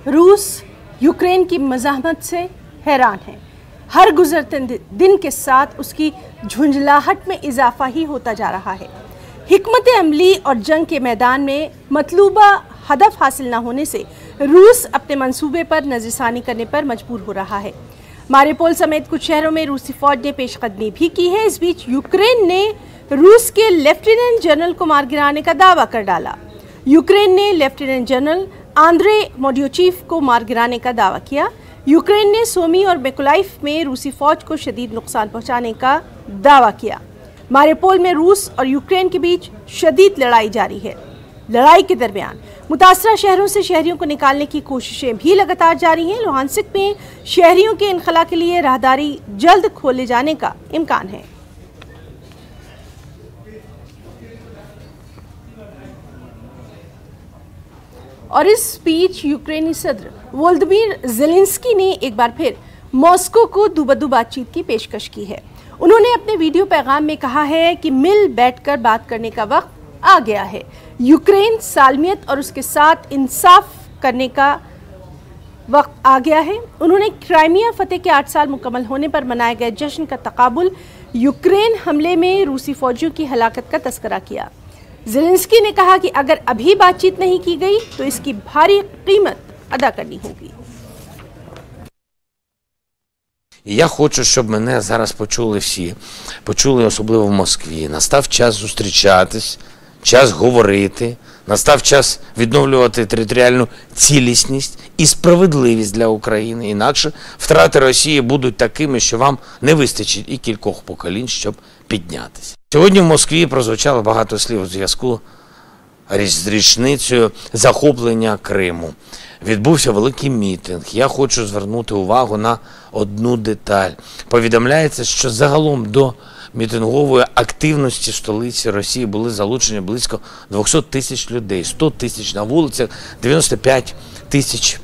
रूस यूक्रेन की मज़ाहमत से हैरान है। हर गुजरते दिन के साथ उसकी झुंझलाहट में इजाफा ही होता जा रहा है। हिकमत अमली और जंग के मैदान में मतलूबा हदफ हासिल न होने से रूस अपने मंसूबे पर नज़रसानी करने पर मजबूर हो रहा है। मारिउपोल समेत कुछ शहरों में रूसी फौज ने पेशकदमी भी की है। इस बीच यूक्रेन ने रूस के लेफ्टिनेंट जनरल को मार गिराने का दावा कर डाला। यूक्रेन ने लेफ्टिनेंट जनरल आंद्रे मोड्योचिव को मार गिराने का दावा किया। यूक्रेन ने सोमी और मिकोलाइव में रूसी फौज को शदीद नुकसान पहुंचाने का दावा किया। मारिउपोल में रूस और यूक्रेन के बीच शदीद लड़ाई जारी है। लड़ाई के दरमियान मुतासरा शहरों से शहरियों को निकालने की कोशिशें भी लगातार जारी हैं। लुहांस्क में शहरियों के इनखला के लिए राहदारी जल्द खोले जाने का इम्कान है। और इस बीच यूक्रेनी सदर वोलोदिमीर ज़ेलेंस्की ने एक बार फिर मॉस्को को दूबदू बातचीत की पेशकश की है। उन्होंने अपने वीडियो पैगाम में कहा है कि मिल बैठकर बात करने का वक्त आ गया है। यूक्रेन सालमियत और उसके साथ इंसाफ करने का वक्त आ गया है। उन्होंने क्राइमिया फतेह के 8 साल मुकम्मल होने पर मनाए गए जश्न का तकाबुल यूक्रेन हमले में रूसी फौजियों की हलाकत का तस्करा किया। ज़ेलेंस्की ने कहा कि अगर अभी बातचीत नहीं की गई तो इसकी भारी कीमत अदा करनी होगी। Я хочу, щоб мене зараз почули всі, почули особливо в Москві. Настав час зустрічатись, час говорити, настав час відновлювати територіальну цілісність і справедливість для України. Інакше втрати Росії будуть такими, що вам не вистачить і кількох поколінь, щоб піднятися. Сьогодні в Москві прозвучало багато слів у зв'язку з річницею захоплення Криму. Відбувся великий мітинг. Я хочу звернути увагу на одну деталь. Повідомляється, що загалом до мітингової активності в столиці Росії були залучені близько 200 тисяч людей, 100 тисяч на вулицях, 95 тисяч.